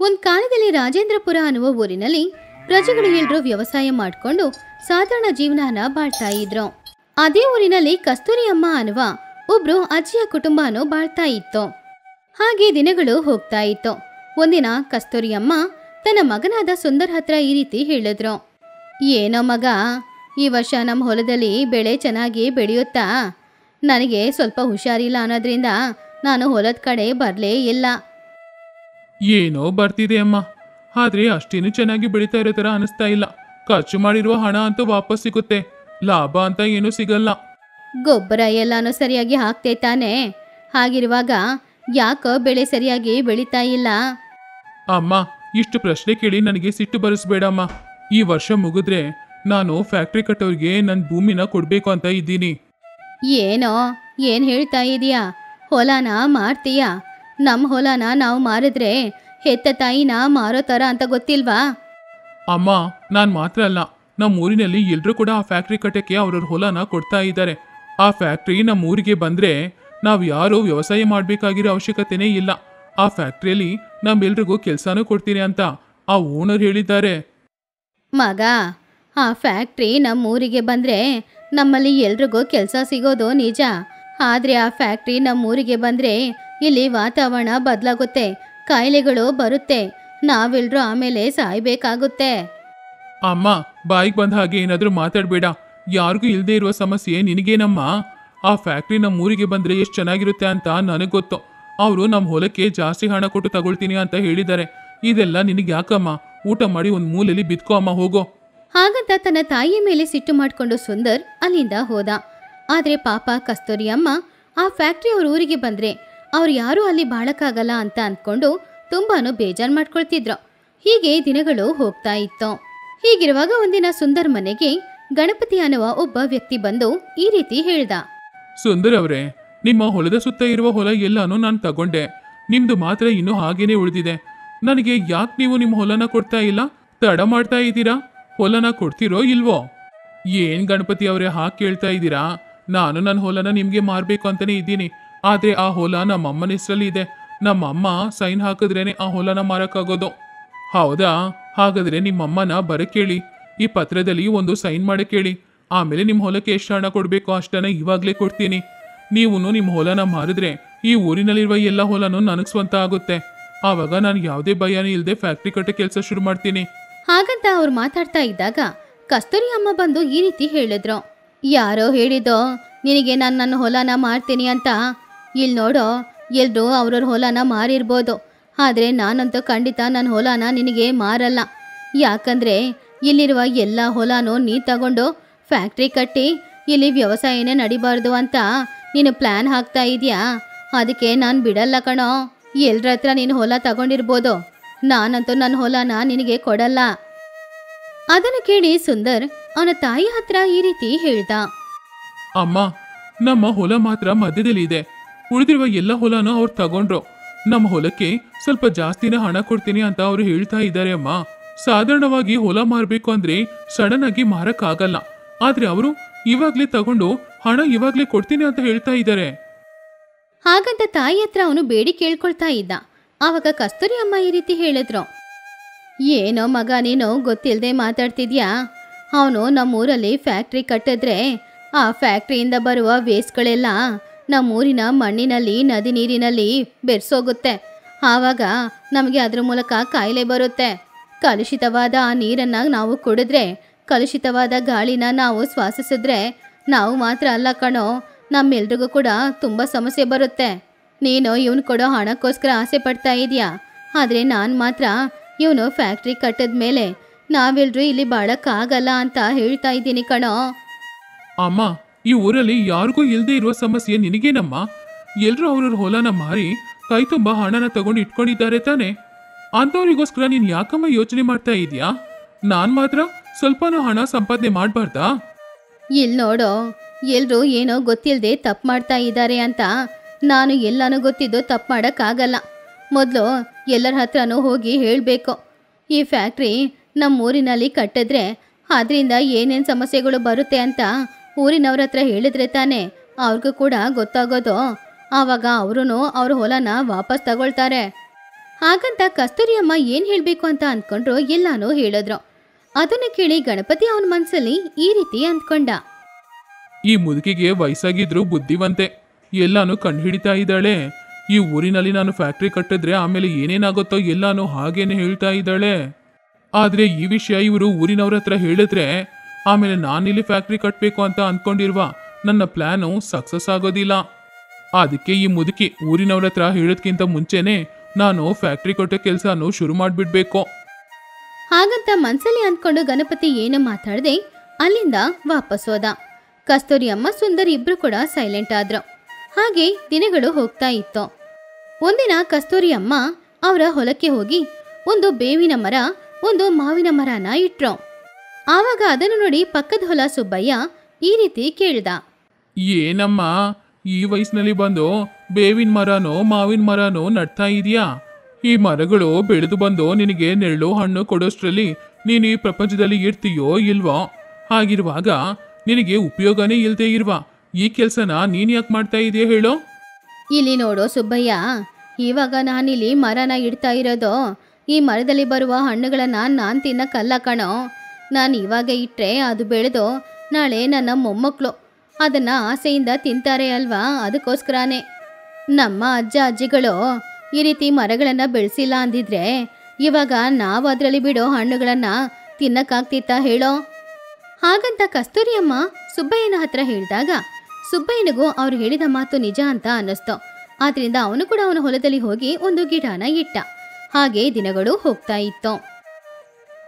ಒಂದ್ ಕಾಲದಲ್ಲಿ ರಾಜೇಂದ್ರಪುರ ಅನ್ನುವ ಊರಿನಲ್ಲಿ ಪ್ರಜೆಗಳು ಎಲ್ರೂ ವ್ಯವಸಾಯ ಮಾಡ್ಕೊಂಡು ಸಾಧಾರಣ ಜೀವನನ ಬಾಳ್ತಾ ಇದ್ರು. ಅದೇ ಊರಿನಲ್ಲಿ ಕಸ್ತೂರಿ ಅಮ್ಮ ಅನ್ನುವ ಒಬ್ರು ಅಜ್ಜಿಯ ಕುಟುಂಬನೂ ಬಾಳ್ತಾ ಇತ್ತು. ಹಾಗೆ ದಿನಗಳು ಹೋಗ್ತಾ ಇತ್ತು. ಒಂದಿನ ಕಸ್ತೂರಿ ಅಮ್ಮ ತನ್ನ ಮಗನಾದ ಸುಂದರ್ ಹತ್ರ ಈ ರೀತಿ ಹೇಳಿದ್ರು. ಏನೋ ಮಗ, ಈ ವರ್ಷ ನಮ್ಮ ಹೊಲದಲ್ಲಿ ಬೆಳೆ ಚೆನ್ನಾಗಿ ಬೆಳೆಯುತ್ತಾ? ನನಗೆ ಸ್ವಲ್ಪ ಹುಷಾರಿಲ್ಲ ಅನ್ನೋದ್ರಿಂದ ನಾನು ಹೊಲದ ಕಡೆ ಬರಲೇ ಇಲ್ಲ. ಏನೋ ಬರ್ತಿದೆ ಅಮ್ಮ, ಆದ್ರೆ ಅಷ್ಟೇನು ಚೆನ್ನಾಗಿ ಬೆಳೀತಾ ಇರೋ ತರ ಅನಿಸ್ತಾ ಇಲ್ಲ. ಖರ್ಚು ಮಾಡಿರುವ ಹಣ ಅಂತೂ ವಾಪಸ್ ಸಿಗುತ್ತೆ, ಲಾಭ ಅಂತ ಏನೂ ಸಿಗಲ್ಲ. ಗೊಬ್ಬರ ಎಲ್ಲಾನು ಸರಿಯಾಗಿ ಹಾಕ್ತೇ ತಾನೆ? ಹಾಗಿರುವಾಗ ಯಾಕೋ ಬೆಳೆ ಸರಿಯಾಗಿ ಬೆಳೀತಾ ಇಲ್ಲ? ಅಮ್ಮ, ಇಷ್ಟು ಪ್ರಶ್ನೆ ಕೇಳಿ ನನಗೆ ಸಿಟ್ಟು ಬರಿಸ್ಬೇಡಮ್ಮ. ಈ ವರ್ಷ ಮುಗಿದ್ರೆ ನಾನು ಫ್ಯಾಕ್ಟ್ರಿ ಕಟ್ಟೋರಿಗೆ ನನ್ನ ಭೂಮಿನ ಕೊಡ್ಬೇಕು ಅಂತ ಇದ್ದೀನಿ. ಏನ್ ಹೇಳ್ತಾ ಇದೀಯಾ? ಹೊಲನ ಮಾರ್ತೀಯಾ? ನಮ್ಮ ಹೊಲನ ನಾವು ಮಾರಿದ್ರೆ ಹೆತ್ತ ತಾಯಿನ ಮಾರೋ ಥರ ಅಂತ ಗೊತ್ತಿಲ್ವಾ? ಅಮ್ಮ, ನಾನು ಮಾತ್ರ ಅಲ್ಲ, ನಮ್ಮ ಊರಿನಲ್ಲಿ ಎಲ್ಲರೂ ಕೂಡ ಆ ಫ್ಯಾಕ್ಟ್ರಿ ಕಟ್ಟಕ್ಕೆ ಅವ್ರವ್ರ ಹೊಲನ ಕೊಡ್ತಾ ಇದ್ದಾರೆ. ಆ ಫ್ಯಾಕ್ಟ್ರಿ ನಮ್ಮ ಊರಿಗೆ ಬಂದ್ರೆ ನಾವು ಯಾರು ವ್ಯವಸಾಯ ಮಾಡಬೇಕಾಗಿರೋ ಅವಶ್ಯಕತೆನೇ ಇಲ್ಲ. ಆ ಫ್ಯಾಕ್ಟ್ರಿಯಲ್ಲಿ ನಮ್ಮೆಲ್ರಿಗೂ ಕೆಲಸನೂ ಕೊಡ್ತೀನಿ ಅಂತ ಆ ಓನರ್ ಹೇಳಿದ್ದಾರೆ. ಮಗ, ಆ ಫ್ಯಾಕ್ಟ್ರಿ ನಮ್ಮ ಊರಿಗೆ ಬಂದ್ರೆ ನಮ್ಮಲ್ಲಿ ಎಲ್ರಿಗೂ ಕೆಲಸ ಸಿಗೋದು ನಿಜ. ಆದರೆ ಆ ಫ್ಯಾಕ್ಟ್ರಿ ನಮ್ಮ ಊರಿಗೆ ಬಂದ್ರೆ ಇಲ್ಲಿ ವಾತಾವರಣ ಬದಲಾಗುತ್ತೆ, ಕಾಯಿಲೆಗಳು ಬರುತ್ತೆ, ನಾವೆಲ್ಲರೂ ಆಮೇಲೆ ಸಾಯ್ಬೇಕಾಗುತ್ತೆ. ಅಮ್ಮ, ಬಾಯಿಗೆ ಬಂದ ಹಾಗೆ ಏನಾದರೂ ಮಾತಾಡಬೇಡ. ಯಾರಿಗೂ ಇಲ್ಲದೆ ಇರುವ ಸಮಸ್ಯೆ ನಿನಗೇನಮ್ಮ? ಆ ಫ್ಯಾಕ್ಟ್ರಿ ನಮ್ಮ ಊರಿಗೆ ಬಂದರೆ ಎಷ್ಟು ಚೆನ್ನಾಗಿರುತ್ತೆ ಅಂತ ನನಗೆ ಗೊತ್ತು. ಅವರು ನಮ್ಮ ಹೊಲಕ್ಕೆ ಜಾಸ್ತಿ ಹಣ ಕೊಟ್ಟು ತಗೊಳ್ತೀನಿ ಅಂತ ಹೇಳಿದ್ದಾರೆ. ಇದೆಲ್ಲ ನಿನಗೆ ಯಾಕಮ್ಮ? ಊಟ ಮಾಡಿ ಒಂದು ಮೂಲೆಯಲ್ಲಿ ಬಿತ್ಕೋ ಅಮ್ಮ, ಹೋಗೋ. ಹಾಗಂತ ತನ್ನ ತಾಯಿಯ ಮೇಲೆ ಸಿಟ್ಟು ಮಾಡಿಕೊಂಡು ಸುಂದರ್ ಅಲ್ಲಿಂದ ಹೋದ. ಆದರೆ ಪಾಪ ಕಸ್ತೂರಿ ಅಮ್ಮ ಆ ಫ್ಯಾಕ್ಟ್ರಿ ಅವ್ರ ಊರಿಗೆ ಬಂದ್ರೆ ಅವ್ರು ಯಾರೂ ಅಲ್ಲಿ ಬಾಳಕ್ಕಾಗಲ್ಲ ಅಂತ ಅಂದ್ಕೊಂಡು ತುಂಬಾನು ಬೇಜಾರು ಮಾಡ್ಕೊಳ್ತಿದ್ರು. ಹೀಗೆ ದಿನಗಳು ಹೋಗ್ತಾ ಇತ್ತು. ಹೀಗಿರುವಾಗ ಒಂದಿನ ಸುಂದರ್ ಮನೆಗೆ ಗಣಪತಿ ಅನ್ನುವ ಒಬ್ಬ ವ್ಯಕ್ತಿ ಬಂದು ಈ ರೀತಿ ಹೇಳ್ದ. ಸುಂದರ್ ಅವರೇ, ನಿಮ್ಮ ಹೊಲದ ಸುತ್ತ ಇರುವ ಹೊಲ ಎಲ್ಲಾನು ನಾನು ತಗೊಂಡೆ. ನಿಮ್ದು ಮಾತ್ರ ಇನ್ನೂ ಹಾಗೇನೆ ಉಳಿದಿದೆ. ನನಗೆ ಯಾಕೆ ನೀವು ನಿಮ್ಮ ಹೊಲನ ಕೊಡ್ತಾ ಇಲ್ಲ? ತಡ ಮಾಡ್ತಾ ಇದ್ದೀರಾ? ಹೊಲನ ಕೊಡ್ತಿರೋ ಇಲ್ವೋ? ಏನ್ ಗಣಪತಿ ಅವರೇ ಹಾಗೆ ಕೇಳ್ತಾ ಇದ್ದೀರಾ? ನಾನು ನನ್ನ ಹೊಲನ ನಿಮ್ಗೆ ಮಾರ್ಬೇಕು ಅಂತಾನೆ ಇದ್ದೀನಿ. ಆದ್ರೆ ಆ ಹೊಲ ನಮ್ಮಮ್ಮನ ಹೆಸರಲ್ಲಿ ಇದೆ. ನಮ್ಮಮ್ಮ ಸೈನ್ ಹಾಕಿದ್ರೇನೆ ಆ ಹೊಲನ ಮಾರಕ್ಕಾಗೋದು. ಹೌದಾ? ಹಾಗಾದ್ರೆ ನಿಮ್ಮಮ್ಮನ ಬರಕೇಳಿ, ಈ ಪತ್ರದಲ್ಲಿ ಒಂದು ಸೈನ್ ಮಾಡಕ್ಕೆ ಹೇಳಿ. ಆಮೇಲೆ ನಿಮ್ಮ ಹೊಲಕ್ಕೆ ಎಷ್ಟು ಹಣ ಕೊಡಬೇಕು ಅಷ್ಟನ್ನ ಇವಾಗಲೇ ಕೊಡ್ತೀನಿ. ನೀವು ನಿಮ್ಮ ಹೊಲನ ಮಾರಿದ್ರೆ ಈ ಊರಿನಲ್ಲಿರುವ ಎಲ್ಲ ಹೊಲನೂ ನನಗೆ ಸ್ವಂತ ಆಗುತ್ತೆ. ಆವಾಗ ನಾನು ಯಾವುದೇ ಭಯನೇ ಇಲ್ಲದೆ ಫ್ಯಾಕ್ಟ್ರಿ ಕಟ್ಟೆ ಕೆಲಸ ಶುರು ಮಾಡ್ತೀನಿ. ಹಾಗಂತ ಅವ್ರು ಮಾತಾಡ್ತಾ ಇದ್ದಾಗ ಕಸ್ತೂರಿ ಅಮ್ಮ ಬಂದು ಈ ರೀತಿ ಹೇಳಿದ್ರು. ಯಾರೋ ಹೇಳಿದೋ ನಿನಗೆ ನಾನು ನನ್ನ ಹೊಲನ ಮಾರ್ತೀನಿ ಅಂತ? ಇಲ್ಲಿ ನೋಡೋ, ಎಲ್ರೂ ಅವ್ರವ್ರ ಹೊಲನ ಮಾರಿರ್ಬೋದು, ಆದರೆ ನಾನಂತೂ ಖಂಡಿತ ನನ್ನ ಹೊಲನ ನಿನಗೆ ಮಾರಲ್ಲ. ಯಾಕಂದ್ರೆ ಇಲ್ಲಿರುವ ಎಲ್ಲ ಹೊಲನೂ ನೀ ತಗೊಂಡು ಫ್ಯಾಕ್ಟ್ರಿ ಕಟ್ಟಿ ಇಲ್ಲಿ ವ್ಯವಸಾಯನೇ ನಡಿಬಾರ್ದು ಅಂತ ನೀನು ಪ್ಲ್ಯಾನ್ ಹಾಕ್ತಾ ಇದೆಯಾ? ಅದಕ್ಕೆ ನಾನು ಬಿಡಲ್ಲ ಕಣೋ. ಎಲ್ರ ಹತ್ರ ನೀನು ಹೊಲ ತಗೊಂಡಿರ್ಬೋದು, ನಾನಂತೂ ನನ್ನ ಹೊಲನ ನಿನಗೆ ಕೊಡಲ್ಲ. ಅದನ್ನು ಕೇಳಿ ಸುಂದರ್ ಅವನ ತಾಯಿ ಹತ್ರ ಈ ರೀತಿ ಹೇಳ್ದ. ಅಮ್ಮ, ನಮ್ಮ ಹೊಲ ಮಾತ್ರ ಮಧ್ಯದಲ್ಲಿ ಇದೆ. ಉಳಿದಿರುವ ಎಲ್ಲ ಹೊಲನೂ ಅವ್ರು ತಗೊಂಡ್ರು. ನಮ್ಮ ಹೊಲಕ್ಕೆ ಸ್ವಲ್ಪ ಜಾಸ್ತಿನೇ ಹಣ ಕೊಡ್ತೀನಿ ಅಂತ ಅವರು ಹೇಳ್ತಾ ಇದ್ದಾರೆ ಅಮ್ಮ. ಸಾಧಾರಣವಾಗಿ ಹೊಲ ಮಾರಬೇಕು ಅಂದ್ರೆ ಸಡನ್ ಆಗಿ ಮಾರಕ್ಕಾಗಲ್ಲ. ಆದ್ರೆ ಅವರು ಇವಾಗ್ಲೇ ತಗೊಂಡು ಹಣ ಇವಾಗ್ಲೇ ಕೊಡ್ತೀನಿ ಅಂತ ಹೇಳ್ತಾ ಇದ್ದಾರೆ. ಹಾಗಂತ ತಾಯಿ ಹತ್ರ ಅವನು ಬೇಡಿ ಕೇಳ್ಕೊಳ್ತಾ ಇದ್ದ. ಆವಾಗ ಕಸ್ತೂರಿ ಅಮ್ಮ ಈ ರೀತಿ ಹೇಳಿದ್ರು. ಏನೋ ಮಗ, ನೀನು ಗೊತ್ತಿಲ್ಲದೆ ಮಾತಾಡ್ತಿದ್ಯಾ? ಅವನು ನಮ್ಮೂರಲ್ಲಿ ಫ್ಯಾಕ್ಟ್ರಿ ಕಟ್ಟಿದ್ರೆ ಆ ಫ್ಯಾಕ್ಟ್ರಿಯಿಂದ ಬರುವ ವೇಸ್ಟ್ಗಳೆಲ್ಲ ನಮ್ಮೂರಿನ ಮಣ್ಣಿನಲ್ಲಿ, ನದಿ ನೀರಿನಲ್ಲಿ ಬೆರೆಸೋಗುತ್ತೆ. ಆವಾಗ ನಮಗೆ ಅದ್ರ ಮೂಲಕ ಕಾಯಿಲೆ ಬರುತ್ತೆ. ಕಲುಷಿತವಾದ ಆ ನೀರನ್ನು ನಾವು ಕುಡಿದ್ರೆ, ಕಲುಷಿತವಾದ ಗಾಳಿನ ನಾವು ಶ್ವಾಸಿಸಿದ್ರೆ ನಾವು ಮಾತ್ರ ಅಲ್ಲ ಕಣೋ, ನಮ್ಮೆಲ್ರಿಗೂ ಕೂಡ ತುಂಬ ಸಮಸ್ಯೆ ಬರುತ್ತೆ. ನೀನು ಇವನು ಕೊಡೋ ಹಣಕ್ಕೋಸ್ಕರ ಆಸೆ ಪಡ್ತಾ ಇದೆಯಾ? ಆದರೆ ನಾನು ಮಾತ್ರ ಇವನು ಫ್ಯಾಕ್ಟ್ರಿ ಕಟ್ಟಿದ ಮೇಲೆ ನಾವೆಲ್ಲರೂ ಇಲ್ಲಿ ಬಾಳಕ್ಕಾಗಲ್ಲ ಅಂತ ಹೇಳ್ತಾ ಇದ್ದೀನಿ ಕಣೋ. ಅಮ್ಮ, ಈ ಊರಲ್ಲಿ ಯಾರಿಗೂ ಇಲ್ಲದೆ ಇರುವ ಸಮಸ್ಯೆ ನಿನಗೇನಮ್ಮ? ಎಲ್ಲರೂ ಅವ್ರವ್ರ ಹೊಲನ ಮಾರಿ ಕೈ ತುಂಬ ಹಣನ ತಗೊಂಡು ಇಟ್ಕೊಂಡಿದ್ದಾರೆ ತಾನೆ. ಅಂಥವ್ರಿಗೋಸ್ಕರ ನೀನು ಯಾಕಮ್ಮ ಯೋಚನೆ ಮಾಡ್ತಾ ಇದೀಯಾ? ನಾನು ಮಾತ್ರ ಸ್ವಲ್ಪನೂ ಹಣ ಸಂಪಾದನೆ ಮಾಡಬಾರ್ದಾ? ಇಲ್ಲಿ ನೋಡೋ, ಎಲ್ಲರೂ ಏನೋ ಗೊತ್ತಿಲ್ಲದೆ ತಪ್ಪು ಮಾಡ್ತಾ ಇದ್ದಾರೆ ಅಂತ ನಾನು ಎಲ್ಲನೂ ಗೊತ್ತಿದ್ದು ತಪ್ಪು ಮಾಡೋಕ್ಕಾಗಲ್ಲ. ಮೊದಲು ಎಲ್ಲರ ಹತ್ರನೂ ಹೋಗಿ ಹೇಳಬೇಕು. ಈ ಫ್ಯಾಕ್ಟ್ರಿ ನಮ್ಮ ಊರಿನಲ್ಲಿ ಕಟ್ಟಿದ್ರೆ ಅದರಿಂದ ಏನೇನು ಸಮಸ್ಯೆಗಳು ಬರುತ್ತೆ ಅಂತ ಊರಿನವ್ರ ಹತ್ರ ಹೇಳಿದ್ರೆ ತಾನೇ ಅವ್ರಿಗೂ ಕೂಡ ಗೊತ್ತಾಗೋದು. ಆವಾಗ ಅವರು ಅವ್ರ ಹೊಲನ ವಾಪಸ್ ತಗೊಳ್ತಾರೆ. ಹಾಗಂತ ಕಸ್ತೂರಿ ಅಮ್ಮ ಏನ್ ಹೇಳ್ಬೇಕು ಅಂತ ಅಂದ್ಕೊಂಡ್ರು ಎಲ್ಲಾನು ಹೇಳಿದ್ರು. ಅದನ್ನ ಕೇಳಿ ಗಣಪತಿ ಅವನ ಮನ್ಸಲ್ಲಿ ಈ ರೀತಿ ಅಂದ್ಕೊಂಡ. ಈ ಮುದುಕಿಗೆ ವಯಸ್ಸಾಗಿದ್ರು ಬುದ್ಧಿವಂತೆ, ಎಲ್ಲಾನು ಕಂಡುಹಿಡಿತಾ ಇದ್ದಾಳೆ. ಈ ಊರಿನಲ್ಲಿ ನಾನು ಫ್ಯಾಕ್ಟ್ರಿ ಕಟ್ಟಿದ್ರೆ ಆಮೇಲೆ ಏನೇನಾಗುತ್ತೋ ಎಲ್ಲಾನು ಹಾಗೇನೆ ಹೇಳ್ತಾ ಇದ್ದಾಳೆ. ಆದ್ರೆ ಈ ವಿಷಯ ಇವರು ಊರಿನವ್ರ ಹತ್ರ ಹೇಳಿದ್ರೆ ಆಮೇಲೆ ನಾನಿಲ್ಲಿ ಫ್ಯಾಕ್ಟ್ರಿ ಕಟ್ಟಬೇಕು ಅಂತ ಅಂದ್ಕೊಂಡಿರುವ ನನ್ನ ಪ್ಲಾನು ಸಕ್ಸಸ್ ಆಗೋದಿಲ್ಲ. ಅದಕ್ಕೆ ಈ ಮುದುಕಿ ಊರಿನವ್ರ ಹತ್ರ ಹೇಳೋದ್ಕಿಂತ ಮುಂಚೆನೆ ನಾನು ಫ್ಯಾಕ್ಟ್ರಿ ಕಟ್ಟೋ ಕೆಲಸನೂ ಶುರು ಮಾಡಿಬಿಡ್ಬೇಕು. ಹಾಗಂತ ಮನ್ಸಲ್ಲಿ ಅಂದ್ಕೊಂಡು ಗಣಪತಿ ಏನು ಮಾತಾಡದೆ ಅಲ್ಲಿಂದ ವಾಪಸ್ ಹೋದ. ಕಸ್ತೂರಿ ಅಮ್ಮ ಸುಂದರ್ ಇಬ್ರು ಕೂಡ ಸೈಲೆಂಟ್ ಆದ್ರು. ಹಾಗೆ ದಿನಗಳು ಹೋಗ್ತಾ ಇತ್ತು. ಒಂದಿನ ಕಸ್ತೂರಿ ಅಮ್ಮ ಅವರ ಹೊಲಕ್ಕೆ ಹೋಗಿ ಒಂದು ಬೇವಿನ ಮರ, ಒಂದು ಮಾವಿನ ಮರನ ಇಟ್ರು. ಆವಾಗ ಅದನ್ನು ನೋಡಿ ಪಕ್ಕದ ಹೊಲ ಸುಬ್ಬಯ್ಯ ಈ ರೀತಿ ಕೇಳ್ದ. ಏನಮ್ಮ ಈ ವಯಸ್ಸಿನಲ್ಲಿ ಬಂದು ಬೇವಿನ ಮರನೋ ಮಾವಿನ ಮರನೋ ನಡ್ತಾ ಇದೀಯಾ? ಈ ಮರಗಳು ಬೆಳೆದು ಬಂದು ನಿನಗೆ ನೆರಳು ಹಣ್ಣು ಕೊಡೋಷ್ಟ್ರಲ್ಲಿ ನೀನು ಈ ಪ್ರಪಂಚದಲ್ಲಿ ಇರ್ತೀಯೋ ಇಲ್ವೋ? ಹಾಗಿರುವಾಗ ನಿನಗೆ ಉಪಯೋಗನೇ ಇಲ್ಲದೆ ಇರುವ ಈ ಕೆಲಸನ ನೀನು ಯಾಕೆ ಮಾಡ್ತಾ ಇದೆಯಾ ಹೇಳೋ? ಇಲ್ಲಿ ನೋಡೋ ಸುಬ್ಬಯ್ಯ, ಇವಾಗ ನಾನಿಲ್ಲಿ ಮರನ ಇಡ್ತಾ ಇರೋದು ಈ ಮರದಲ್ಲಿ ಬರುವ ಹಣ್ಣುಗಳನ್ನ ನಾನು ತಿನ್ನಕ್ಕಲ್ಲ ಕಣೋ. ನಾನು ಇವಾಗ ಇಟ್ಟರೆ ಅದು ಬೆಳೆದು ನಾಳೆ ನನ್ನ ಮೊಮ್ಮಕ್ಕಳು ಅದನ್ನು ಆಸೆಯಿಂದ ತಿಂತಾರೆ ಅಲ್ವಾ, ಅದಕ್ಕೋಸ್ಕರನೇ. ನಮ್ಮ ಅಜ್ಜ ಅಜ್ಜಿಗಳು ಈ ರೀತಿ ಮರಗಳನ್ನು ಬೆಳೆಸಿಲ್ಲ ಅಂದಿದ್ರೆ ಇವಾಗ ನಾವು ಅದರಲ್ಲಿ ಬಿಡೋ ಹಣ್ಣುಗಳನ್ನು ತಿನ್ನಕ್ಕಾಗ್ತಿತ್ತಾ ಹೇಳೋ? ಹಾಗಂತ ಕಸ್ತೂರಿ ಅಮ್ಮ ಸುಬ್ಬಯ್ಯನ ಹತ್ರ ಹೇಳಿದಾಗ ಸುಬ್ಬಯ್ಯನಿಗೂ ಅವ್ರು ಹೇಳಿದ ಮಾತು ನಿಜ ಅಂತ ಅನ್ನಿಸ್ತು. ಆದ್ರಿಂದ ಅವನು ಕೂಡ ಅವನ ಹೊಲದಲ್ಲಿ ಹೋಗಿ ಒಂದು ಗಿಡನ ಇಟ್ಟ. ಹಾಗೆ ದಿನಗಳು ಹೋಗ್ತಾ ಇತ್ತು.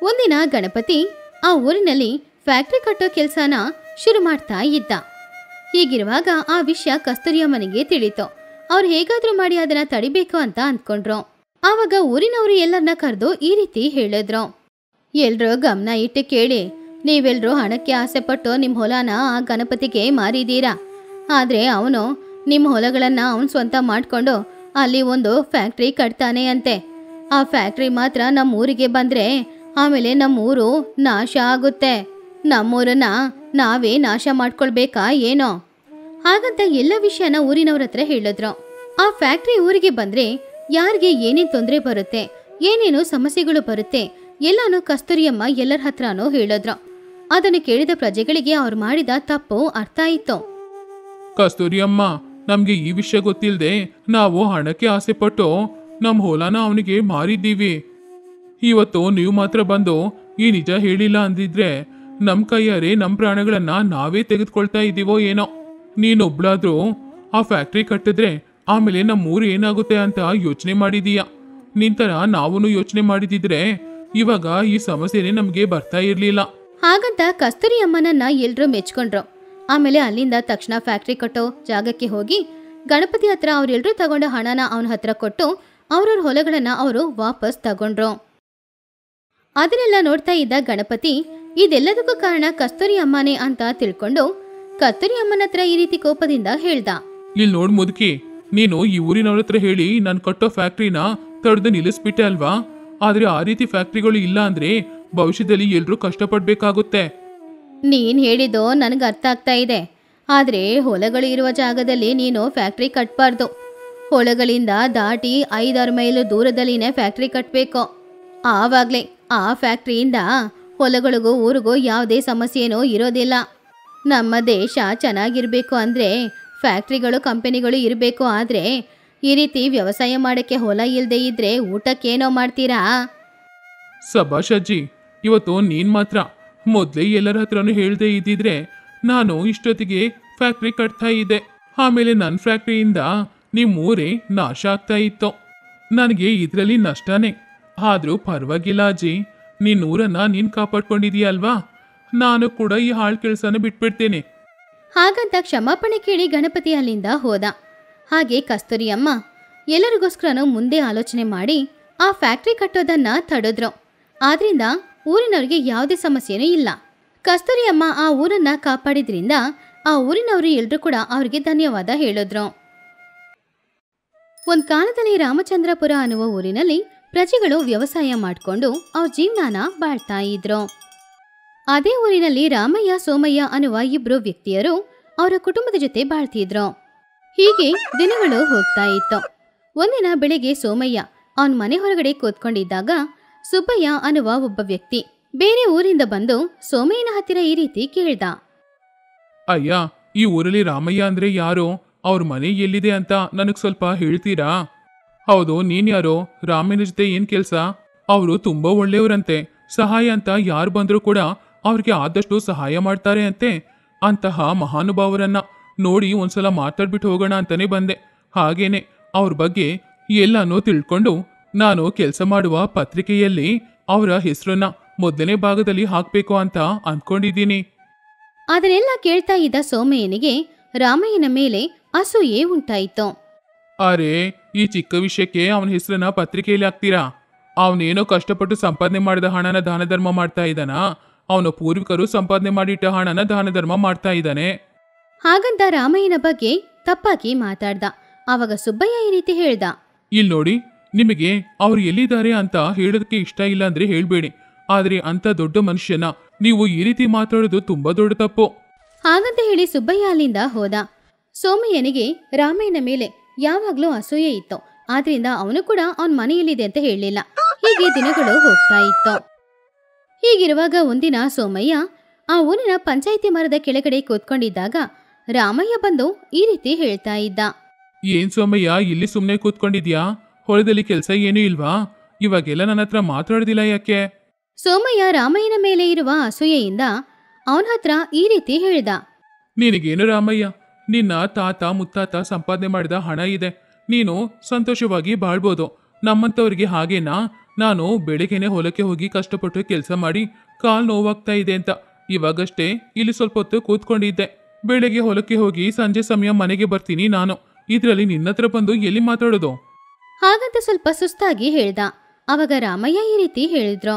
ಒಂದಿನ ಗಣಪತಿ ಆ ಊರಿನಲ್ಲಿ ಫ್ಯಾಕ್ಟ್ರಿ ಕಟ್ಟೋ ಕೆಲಸನ ಶುರು ಮಾಡ್ತಾ ಇದ್ದ. ಹೀಗಿರುವಾಗ ಆ ವಿಷಯ ಕಸ್ತೂರಿ ಅಮ್ಮನಿಗೆ ತಿಳಿತು. ಅವ್ರು ಹೇಗಾದ್ರೂ ಮಾಡಿ ಅದನ್ನ ತಡಿಬೇಕು ಅಂತ ಅಂದ್ಕೊಂಡ್ರು. ಆವಾಗ ಊರಿನವರು ಎಲ್ಲರನ್ನ ಕರೆದು ಈ ರೀತಿ ಹೇಳಿದ್ರು. ಎಲ್ರೂ ಗಮನ ಇಟ್ಟು ಕೇಳಿ, ನೀವೆಲ್ರೂ ಹಣಕ್ಕೆ ಆಸೆ ಪಟ್ಟು ನಿಮ್ಮ ಹೊಲನ ಆ ಗಣಪತಿಗೆ ಮಾರಿದೀರಾ. ಆದ್ರೆ ಅವನು ನಿಮ್ಮ ಹೊಲಗಳನ್ನ ಅವನು ಸ್ವಂತ ಮಾಡ್ಕೊಂಡು ಅಲ್ಲಿ ಒಂದು ಫ್ಯಾಕ್ಟ್ರಿ ಕಟ್ತಾನೆ ಅಂತೆ. ಆ ಫ್ಯಾಕ್ಟ್ರಿ ಮಾತ್ರ ನಮ್ಮ ಊರಿಗೆ ಬಂದ್ರೆ ಆಮೇಲೆ ನಮ್ಮೂರು ನಾಶ ಆಗುತ್ತೆ. ನಮ್ಮೂರನ್ನ ನಾವೇ ನಾಶ ಮಾಡ್ಕೊಳ್ಬೇಕಾ ಏನೋ? ಹಾಗಂತ ಎಲ್ಲ ವಿಷಯನ ಊರಿನವ್ರ ಹತ್ರ ಹೇಳಿದ್ರು. ಆ ಫ್ಯಾಕ್ಟ್ರಿ ಊರಿಗೆ ಬಂದ್ರೆ ಯಾರಿಗೆ ಏನೇನು ತೊಂದರೆ ಬರುತ್ತೆ, ಏನೇನು ಸಮಸ್ಯೆಗಳು ಬರುತ್ತೆ ಎಲ್ಲಾನು ಕಸ್ತೂರಿಯಮ್ಮ ಎಲ್ಲರ ಹತ್ರನೂ ಹೇಳಿದ್ರು. ಅದನ್ನು ಕೇಳಿದ ಪ್ರಜೆಗಳಿಗೆ ಅವ್ರು ಮಾಡಿದ ತಪ್ಪು ಅರ್ಥ ಆಯಿತು. ಕಸ್ತೂರಿಯಮ್ಮ, ನಮ್ಗೆ ಈ ವಿಷಯ ಗೊತ್ತಿಲ್ಲದೆ ನಾವು ಹಣಕ್ಕೆ ಆಸೆ ಪಟ್ಟು ನಮ್ಮ ಹೊಲನ ಅವನಿಗೆ ಮಾರಿದ್ದೀವಿ. ಇವತ್ತು ನೀವು ಮಾತ್ರ ಬಂದು ಈ ನಿಜ ಹೇಳಿಲ್ಲ ಅಂದಿದ್ರೆ ನಮ್ಮ ಕೈಯಾರೆ ನಮ್ಮ ಪ್ರಾಣಗಳನ್ನ ನಾವೇ ತೆಗೆದುಕೊಳ್ತಾ ಇದ್ದೀವೋ ಏನೋ. ನೀನೊಬ್ಳಾದ್ರೂ ಆ ಫ್ಯಾಕ್ಟ್ರಿ ಕಟ್ಟಿದ್ರೆ ಆಮೇಲೆ ನಮ್ಮ ಊರು ಏನಾಗುತ್ತೆ ಅಂತ ಯೋಚನೆ ಮಾಡಿದೀಯ. ನಿಂತರ ನಾವೂ ಯೋಚನೆ ಮಾಡಿದಿದ್ರೆ ಇವಾಗ ಈ ಸಮಸ್ಯೆನೇ ನಮಗೆ ಬರ್ತಾ ಇರಲಿಲ್ಲ. ಹಾಗಂತ ಕಸ್ತೂರಿ ಅಮ್ಮನನ್ನ ಎಲ್ರೂ ಮೆಚ್ಕೊಂಡ್ರು. ಆಮೇಲೆ ಅಲ್ಲಿಂದ ತಕ್ಷಣ ಫ್ಯಾಕ್ಟ್ರಿ ಕಟ್ಟೋ ಜಾಗಕ್ಕೆ ಹೋಗಿ ಗಣಪತಿ ಹತ್ರ ಅವ್ರೆಲ್ರೂ ತಗೊಂಡ ಹಣನ ಅವನ ಹತ್ರ ಕೊಟ್ಟು ಅವ್ರವ್ರ ಹೊಲಗಳನ್ನ ಅವರು ವಾಪಸ್ ತಗೊಂಡ್ರು. ಅದನ್ನೆಲ್ಲ ನೋಡ್ತಾ ಇದ್ದ ಗಣಪತಿ ಇದೆಲ್ಲದಕ್ಕೂ ಕಾರಣ ಕಸ್ತೂರಿ ಅಮ್ಮನೇ ಅಂತ ತಿಳ್ಕೊಂಡು ಕಸ್ತೂರಿ ಅಮ್ಮನ ಹತ್ರ ಈ ರೀತಿ ಕೋಪದಿಂದ ಹೇಳ್ದ. ಇಲ್ಲಿ ನೋಡ್ ಮುದುಕಿ, ನೀನು ಈ ಊರಿನವ್ರ ಹತ್ರ ಹೇಳಿ ನಾನು ಕಟ್ಟೋ ಫ್ಯಾಕ್ಟ್ರಿನ ತಡೆದು ನಿಲ್ಲಿಸ್ಬಿಟ್ಟೆ ಅಲ್ವಾ? ಆದ್ರೆ ಆ ರೀತಿ ಫ್ಯಾಕ್ಟ್ರಿಗಳು ಇಲ್ಲ ಅಂದ್ರೆ ಭವಿಷ್ಯದಲ್ಲಿ ಎಲ್ರೂ ಕಷ್ಟಪಡ್ಬೇಕಾಗುತ್ತೆ. ನೀನ್ ಹೇಳಿದ್ದು ನನಗೆ ಅರ್ಥ ಆಗ್ತಾ ಇದೆ. ಆದ್ರೆ ಹೊಲಗಳು ಇರುವ ಜಾಗದಲ್ಲಿ ನೀನು ಫ್ಯಾಕ್ಟ್ರಿ ಕಟ್ಬಾರ್ದು. ಹೊಲಗಳಿಂದ ದಾಟಿ 5-6 ಮೈಲು ದೂರದಲ್ಲಿನೇ ಫ್ಯಾಕ್ಟ್ರಿ ಕಟ್ಟಬೇಕು. ಆವಾಗ್ಲೇ ಆ ಫ್ಯಾಕ್ಟ್ರಿಯಿಂದ ಹೊಲಗಳಿಗೂ ಊರಿಗೂ ಯಾವುದೇ ಸಮಸ್ಯೆನೂ ಇರೋದಿಲ್ಲ. ನಮ್ಮ ದೇಶ ಚೆನ್ನಾಗಿರ್ಬೇಕು ಅಂದ್ರೆ ಫ್ಯಾಕ್ಟ್ರಿಗಳು ಕಂಪನಿಗಳು ಇರಬೇಕು. ಆದ್ರೆ ಈ ರೀತಿ ವ್ಯವಸಾಯ ಮಾಡಕ್ಕೆ ಹೊಲ ಇಲ್ಲದೆ ಇದ್ರೆ ಊಟಕ್ಕೇನೋ ಮಾಡ್ತೀರಾ? ಸಭಾಷ್ ಅಜ್ಜಿ, ಇವತ್ತು ನೀನ್ ಮಾತ್ರ ಮೊದಲೇ ಎಲ್ಲರ ಹತ್ರನೂ ಹೇಳ್ದೆ ಇದ್ದಿದ್ರೆ ನಾನು ಇಷ್ಟೊತ್ತಿಗೆ ಫ್ಯಾಕ್ಟ್ರಿ ಕಟ್ತಾ ಇದ್ದೆ. ಆಮೇಲೆ ನನ್ನ ಫ್ಯಾಕ್ಟ್ರಿಯಿಂದ ನಿಮ್ಮೂರೇ ನಾಶ ಆಗ್ತಾ ಇತ್ತು. ನನಗೆ ಇದರಲ್ಲಿ ನಷ್ಟನೇ. ಆದರೂ ಪರವಾಗಿಲ್ಲ ಅಜ್ಜಿ, ನಿನ್ನ ಊರನ್ನ ನೀನು ಕಾಪಾಡ್ಕೊಂಡಿದೀಯಲ್ವಾ? ನಾನು ಕೂಡ ಈ ಹಾಳು ಕೆಲಸನ ಬಿಟ್ಬಿಡ್ತೇನೆ. ಹಾಗಂತ ಕ್ಷಮಾಪಣೆ ಕೇಳಿ ಗಣಪತಿ ಅಲ್ಲಿಂದ ಹೋದ. ಹಾಗೆ ಕಸ್ತೂರಿ ಅಮ್ಮ ಎಲ್ಲರಿಗೋಸ್ಕರನೂ ಮುಂದೆ ಆಲೋಚನೆ ಮಾಡಿ ಆ ಫ್ಯಾಕ್ಟ್ರಿ ಕಟ್ಟೋದನ್ನ ತಡೆದ್ರು. ಆದ್ರಿಂದ ಊರಿನವ್ರಿಗೆ ಯಾವುದೇ ಸಮಸ್ಯೆನೂ ಇಲ್ಲ. ಕಸ್ತೂರಿ ಅಮ್ಮ ಆ ಊರನ್ನ ಕಾಪಾಡಿದ್ರಿಂದ ಆ ಊರಿನವರು ಎಲ್ರೂ ಕೂಡ ಅವ್ರಿಗೆ ಧನ್ಯವಾದ ಹೇಳಿದ್ರು. ಒಂದ್ ಕಾಲದಲ್ಲಿ ರಾಮಚಂದ್ರಪುರ ಅನ್ನುವ ಊರಿನಲ್ಲಿ ಪ್ರಜೆಗಳು ವ್ಯವಸಾಯ ಮಾಡಿಕೊಂಡು ಅವ್ರ ಜೀವನಾನ ಬಾಳ್ತಾ ಇದ್ರು. ಅದೇ ಊರಿನಲ್ಲಿ ರಾಮಯ್ಯ ಸೋಮಯ್ಯ ಅನ್ನುವ ಇಬ್ರು ವ್ಯಕ್ತಿಯರು ಅವರ ಕುಟುಂಬದ ಜೊತೆ ಬಾಳ್ತಿದ್ರು. ಹೀಗೆ ದಿನಗಳು ಹೋಗ್ತಾ ಇತ್ತು. ಒಂದಿನ ಬೆಳಿಗ್ಗೆ ಸೋಮಯ್ಯ ಅವನ್ ಮನೆ ಹೊರಗಡೆ ಕೂತ್ಕೊಂಡಿದ್ದಾಗ ಸುಬ್ಬಯ್ಯ ಅನ್ನುವ ಒಬ್ಬ ವ್ಯಕ್ತಿ ಬೇರೆ ಊರಿಂದ ಬಂದು ಸೋಮಯ್ಯನ ಹತ್ತಿರ ಈ ರೀತಿ ಕೇಳ್ದ. ಅಯ್ಯ, ಈ ಊರಲ್ಲಿ ರಾಮಯ್ಯ ಅಂದ್ರೆ ಯಾರು? ಅವ್ರ ಮನೆ ಎಲ್ಲಿದೆ ಅಂತ ನನಗ್ ಸ್ವಲ್ಪ ಹೇಳ್ತೀರಾ? ಹೌದು, ನೀನ್ ಯಾರೋ? ರಾಮಯ್ಯನ ಜೊತೆ ಏನ್ ಕೆಲ್ಸ? ಅವರು ತುಂಬಾ ಒಳ್ಳೆಯವರಂತೆ. ಸಹಾಯ ಅಂತ ಯಾರು ಬಂದ್ರೂ ಕೂಡ ಅವ್ರಿಗೆ ಆದಷ್ಟು ಸಹಾಯ ಮಾಡ್ತಾರೆ ಅಂತೆ. ಅಂತಹ ಮಹಾನುಭಾವರನ್ನ ನೋಡಿ ಒಂದ್ಸಲ ಮಾತಾಡ್ಬಿಟ್ಟು ಹೋಗೋಣ ಅಂತಾನೆ ಬಂದೆ. ಹಾಗೇನೆ ಅವ್ರ ಬಗ್ಗೆ ಎಲ್ಲಾನು ತಿಳ್ಕೊಂಡು ನಾನು ಕೆಲಸ ಮಾಡುವ ಪತ್ರಿಕೆಯಲ್ಲಿ ಅವರ ಹೆಸರನ್ನ ಮೊದಲನೇ ಭಾಗದಲ್ಲಿ ಹಾಕ್ಬೇಕು ಅಂತ ಅನ್ಕೊಂಡಿದ್ದೀನಿ. ಅದನ್ನೆಲ್ಲ ಕೇಳ್ತಾ ಇದ್ದ ಸೋಮಯ್ಯನಿಗೆ ರಾಮಯ್ಯನ ಮೇಲೆ ಅಸೂಯೆ ಉಂಟಾಯಿತು. ಅರೆ, ಈ ಚಿಕ್ಕ ವಿಷಯಕ್ಕೆ ಅವನ ಹೆಸರನ್ನ ಪತ್ರಿಕೆಯಲ್ಲಿ ಹಾಕ್ತೀರಾ? ಅವನೇನೋ ಕಷ್ಟಪಟ್ಟು ಸಂಪಾದನೆ ಮಾಡಿದ ಹಣನ ದಾನ ಧರ್ಮ ಮಾಡ್ತಾ ಇದ್ದಾನ? ಅವನ ಪೂರ್ವಿಕರು ಸಂಪಾದನೆ ಮಾಡಿಟ್ಟ ಹಣನ ದಾನ ಧರ್ಮ ಮಾಡ್ತಾ ಇದ್ದಾನೆ. ಹಾಗಂತ ರಾಮಯ್ಯನ ಬಗ್ಗೆ ತಪ್ಪಾಗಿ ಮಾತಾಡ್ದ. ಆವಾಗ ಸುಬ್ಬಯ್ಯ ಈ ರೀತಿ ಹೇಳ್ದ. ಇಲ್ಲಿ ನೋಡಿ, ನಿಮಗೆ ಅವ್ರು ಎಲ್ಲಿದ್ದಾರೆ ಅಂತ ಹೇಳೋದಕ್ಕೆ ಇಷ್ಟ ಇಲ್ಲ ಅಂದ್ರೆ ಹೇಳ್ಬೇಡಿ. ಆದ್ರೆ ಅಂತ ದೊಡ್ಡ ಮನುಷ್ಯನ ನೀವು ಈ ರೀತಿ ಮಾತಾಡೋದು ತುಂಬಾ ದೊಡ್ಡ ತಪ್ಪು. ಹಾಗಂತ ಹೇಳಿ ಸುಬ್ಬಯ್ಯ ಅಲ್ಲಿಂದ ಹೋದ. ಸೋಮಯ್ಯನಿಗೆ ರಾಮಯ್ಯನ ಮೇಲೆ ಯಾವಾಗ್ಲೂ ಅಸೂಯೆ ಇತ್ತು. ಆದ್ರಿಂದ ಅವನು ಕೂಡ ಅವನ್ ಮನೆಯಲ್ಲಿದೆ ಅಂತ ಹೇಳಲಿಲ್ಲ. ಹೀಗೆ ದಿನಗಳು ಹೋಗ್ತಾ ಇತ್ತು. ಹೀಗಿರುವಾಗ ಒಂದಿನ ಸೋಮಯ್ಯ ಆ ಊರಿನ ಪಂಚಾಯಿತಿ ಮರದ ಕೆಳಗಡೆ ಕೂತ್ಕೊಂಡಿದ್ದಾಗ ರಾಮಯ್ಯ ಬಂದು ಈ ರೀತಿ ಹೇಳ್ತಾ ಇದ್ದ. ಏನ್ ಸೋಮಯ್ಯ, ಇಲ್ಲಿ ಸುಮ್ನೆ ಕೂತ್ಕೊಂಡಿದ್ಯಾ? ಹೊಲದಲ್ಲಿ ಕೆಲ್ಸ ಏನೂ ಇಲ್ವಾ? ಇವಾಗೆಲ್ಲ ನನ್ನ ಹತ್ರ ಮಾತಾಡ್ದಿಲ್ಲ ಯಾಕೆ? ಸೋಮಯ್ಯ ರಾಮಯ್ಯನ ಮೇಲೆ ಇರುವ ಅಸೂಯೆಯಿಂದ ಅವನ ಹತ್ರ ಈ ರೀತಿ ಹೇಳ್ದ. ನಿನಗೇನು ರಾಮಯ್ಯ, ನಿನ್ನ ತಾತ ಮುತ್ತಾತ ಸಂಪಾದನೆ ಮಾಡಿದ ಹಣ ಇದೆ. ನೀನು ಸಂತೋಷವಾಗಿ ಬಾಳ್ಬೋದು. ನಮ್ಮಂಥವ್ರಿಗೆ ಹಾಗೇನಾ? ನಾನು ಬೆಳಿಗ್ಗೆನೆ ಹೊಲಕ್ಕೆ ಹೋಗಿ ಕಷ್ಟಪಟ್ಟು ಕೆಲಸ ಮಾಡಿ ಕಾಲು ನೋವಾಗ್ತಾ ಇದೆ ಅಂತ ಇವಾಗಷ್ಟೇ ಇಲ್ಲಿ ಸ್ವಲ್ಪ ಹೊತ್ತು ಕೂತ್ಕೊಂಡಿದ್ದೆ. ಬೆಳಗ್ಗೆ ಹೊಲಕ್ಕೆ ಹೋಗಿ ಸಂಜೆ ಸಮಯ ಮನೆಗೆ ಬರ್ತೀನಿ ನಾನು. ಇದರಲ್ಲಿ ನಿನ್ನ ಹತ್ರ ಬಂದು ಎಲ್ಲಿ ಮಾತಾಡೋದು? ಹಾಗಂತ ಸ್ವಲ್ಪ ಸುಸ್ತಾಗಿ ಹೇಳ್ದ. ಅವಾಗ ರಾಮಯ್ಯ ಈ ರೀತಿ ಹೇಳಿದ್ರು.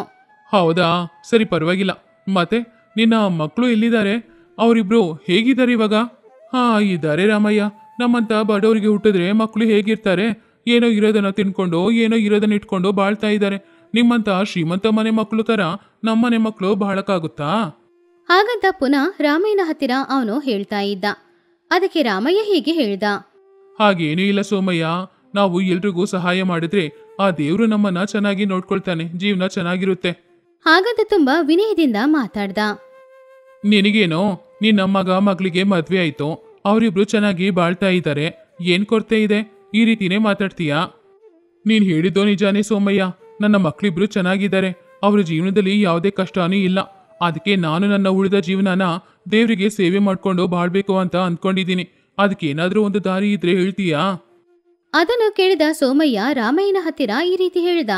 ಹೌದಾ, ಸರಿ, ಪರವಾಗಿಲ್ಲ. ಮತ್ತೆ ನಿನ್ನ ಮಕ್ಕಳು ಎಲ್ಲಿದ್ದಾರೆ? ಅವರಿಬ್ರು ಹೇಗಿದ್ದಾರೆ ಇವಾಗ? ಹಾ, ಇದ್ದಾರೆ ರಾಮಯ್ಯ. ನಮ್ಮಂತ ಬಡವರಿಗೆ ಹುಟ್ಟಿದ್ರೆ ಮಕ್ಕಳು ಹೇಗಿರ್ತಾರೆ? ಏನೋ ಇರೋದನ್ನ ತಿನ್ಕೊಂಡು ಏನೋ ಇರೋದನ್ನ ಇಟ್ಕೊಂಡು ಬಾಳ್ತಾ ಇದ್ದಾರೆ. ನಿಮ್ಮಂತ ಶ್ರೀಮಂತ ಮನೆ ಮಕ್ಕಳು ತರ ನಮ್ಮನೆ ಮಕ್ಕಳು ಬಾಳಕ್ಕಾಗುತ್ತಾ? ಹಾಗಂತ ಪುನಃ ರಾಮಯ್ಯನ ಹತ್ತಿರ ಅವನು ಹೇಳ್ತಾ ಇದ್ದ. ಅದಕ್ಕೆ ರಾಮಯ್ಯ ಹೀಗೆ ಹೇಳ್ದ. ಹಾಗೇನೂ ಇಲ್ಲ ಸೋಮಯ್ಯ, ನಾವು ಎಲ್ರಿಗೂ ಸಹಾಯ ಮಾಡಿದ್ರೆ ಆ ದೇವ್ರು ನಮ್ಮನ್ನ ಚೆನ್ನಾಗಿ ನೋಡ್ಕೊಳ್ತಾನೆ, ಜೀವನ ಚೆನ್ನಾಗಿರುತ್ತೆ. ಹಾಗಂತ ತುಂಬಾ ವಿನಯದಿಂದ ಮಾತಾಡ್ದ. ನಿನಗೇನೋ ನಿನ್ನ ಮಗಳಿಗೆ ಮದ್ವೆ ಆಯ್ತು, ಅವರಿಬ್ರು ಚೆನ್ನಾಗಿ ಬಾಳ್ತಾ ಇದ್ದಾರೆ, ಏನ್ ಕೊರತೆ ಇದೆ? ಈ ರೀತಿನೇ ಮಾತಾಡ್ತೀಯಾ? ನೀನ್ ಹೇಳಿದ್ದೋ ನಿಜಾನೇ ಸೋಮಯ್ಯ. ನನ್ನ ಮಕ್ಕಳಿಬ್ರು ಚೆನ್ನಾಗಿದ್ದಾರೆ, ಅವ್ರ ಜೀವನದಲ್ಲಿ ಯಾವುದೇ ಕಷ್ಟನೂ ಇಲ್ಲ. ಅದಕ್ಕೆ ನಾನು ನನ್ನ ಉಳಿದ ಜೀವನನ ದೇವರಿಗೆ ಸೇವೆ ಮಾಡ್ಕೊಂಡು ಬಾಳ್ಬೇಕು ಅಂತ ಅಂದ್ಕೊಂಡಿದ್ದೀನಿ. ಅದಕ್ಕೇನಾದ್ರೂ ಒಂದು ದಾರಿ ಇದ್ರೆ ಹೇಳ್ತೀಯಾ? ಅದನ್ನು ಕೇಳಿದ ಸೋಮಯ್ಯ ರಾಮಯ್ಯನ ಹತ್ತಿರ ಈ ರೀತಿ ಹೇಳ್ದ.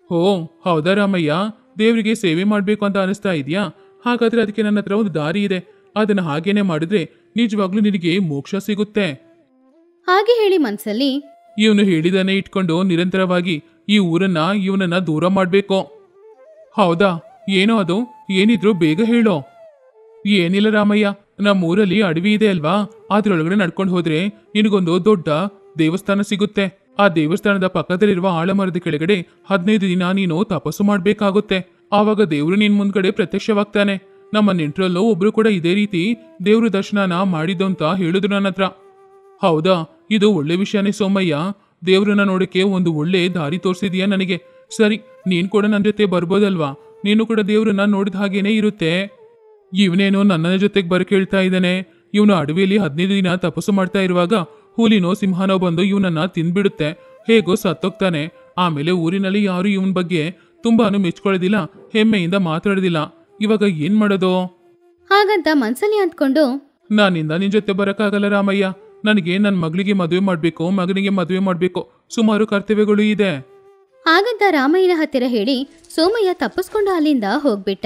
ಹೋ, ಹೌದಾ ರಾಮಯ್ಯ, ದೇವರಿಗೆ ಸೇವೆ ಮಾಡ್ಬೇಕು ಅಂತ ಅನಿಸ್ತಾ ಇದೆಯಾ? ಹಾಗಾದ್ರೆ ಅದಕ್ಕೆ ನನ್ನ ಹತ್ರ ಒಂದು ದಾರಿ ಇದೆ. ಅದನ್ನ ಹಾಗೇನೆ ಮಾಡಿದ್ರೆ ನಿಜವಾಗ್ಲೂ ನಿನಗೆ ಮೋಕ್ಷ ಸಿಗುತ್ತೆ. ಹಾಗೆ ಹೇಳಿ ಮನ್ಸಲ್ಲಿ ಇವನು ಹೇಳಿದನ್ನೇ ಇಟ್ಕೊಂಡು ನಿರಂತರವಾಗಿ ಈ ಊರನ್ನ ಇವನನ್ನ ದೂರ ಮಾಡ್ಬೇಕು. ಹೌದಾ? ಏನೋ ಅದು? ಏನಿದ್ರು ಬೇಗ ಹೇಳೋ. ಏನಿಲ್ಲ ರಾಮಯ್ಯ, ನಮ್ಮ ಊರಲ್ಲಿ ಅಡವಿ ಇದೆ ಅಲ್ವಾ, ಅದ್ರೊಳಗಡೆ ನಡ್ಕೊಂಡು ಹೋದ್ರೆ ನಿನಗೊಂದು ದೊಡ್ಡ ದೇವಸ್ಥಾನ ಸಿಗುತ್ತೆ. ಆ ದೇವಸ್ಥಾನದ ಪಕ್ಕದಲ್ಲಿರುವ ಆಲಮರದ ಕೆಳಗಡೆ 15 ದಿನ ನೀನು ತಪಸ್ಸು ಮಾಡ್ಬೇಕಾಗುತ್ತೆ. ಆವಾಗ ದೇವ್ರು ನಿನ್ ಮುಂದ್ಗಡೆ ಪ್ರತ್ಯಕ್ಷವಾಗ್ತಾನೆ. ನಮ್ಮ ನೆಂಟ್ರಲ್ಲೂ ಒಬ್ರು ಕೂಡ ಇದೇ ರೀತಿ ದೇವ್ರ ದರ್ಶನನ ಮಾಡಿದ್ದು ಅಂತ ಹೇಳಿದ್ರು ನನ್ನ ಹತ್ರ. ಹೌದಾ? ಇದು ಒಳ್ಳೆ ವಿಷಯನೇ ಸೋಮಯ್ಯ. ದೇವ್ರನ್ನ ನೋಡಕ್ಕೆ ಒಂದು ಒಳ್ಳೆ ದಾರಿ ತೋರಿಸಿದೀಯ ನನಗೆ. ಸರಿ, ನೀನ್ ಕೂಡ ನನ್ನ ಜೊತೆ ಬರ್ಬೋದಲ್ವಾ? ನೀನು ಕೂಡ ದೇವ್ರನ್ನ ನೋಡಿದ ಹಾಗೇನೆ ಇರುತ್ತೆ. ಇವನೇನೋ ನನ್ನ ಜೊತೆಗೆ ಬರ ಕೇಳ್ತಾ ಇದ್ದಾನೆ. ಇವನು ಅಡವಿಯಲ್ಲಿ 15 ದಿನ ತಪಸ್ಸು ಮಾಡ್ತಾ ಇರುವಾಗ ಹುಲಿನೋ ಸಿಂಹನೋ ಬಂದು ಇವನನ್ನ ತಿಂದ್ಬಿಡುತ್ತೆ. ಹೇಗೋ ಸತ್ತೋಗ್ತಾನೆ. ಆಮೇಲೆ ಊರಿನಲ್ಲಿ ಯಾರು ಇವನ್ ಬಗ್ಗೆ ತುಂಬಾನು ಮೆಚ್ಕೊಳ್ಳೋದಿಲ್ಲ, ಹೆಮ್ಮೆಯಿಂದ ಮಾತಾಡೋದಿಲ್ಲ. ಇವಾಗ ಏನ್ ಮಾಡೋದು? ಹಾಗಂತ ಮನ್ಸಲ್ಲಿ ಅಂದ್ಕೊಂಡು ನಾನಿಂದ ನಿನ್ ಜೊತೆ ಬರಕ್ಕಾಗಲ್ಲ ರಾಮಯ್ಯ. ನನಗೆ ನನ್ನ ಮಗಳಿಗೆ ಮದುವೆ ಮಾಡ್ಬೇಕು, ಮಗನಿಗೆ ಮದುವೆ ಮಾಡ್ಬೇಕು, ಸುಮಾರು ಕರ್ತವ್ಯಗಳು ಇದೆ. ಹಾಗಂತ ರಾಮಯ್ಯನ ಹತ್ತಿರ ಹೇಳಿ ಸೋಮಯ್ಯ ತಪ್ಪಿಸ್ಕೊಂಡು ಅಲ್ಲಿಂದ ಹೋಗ್ಬಿಟ್ಟ.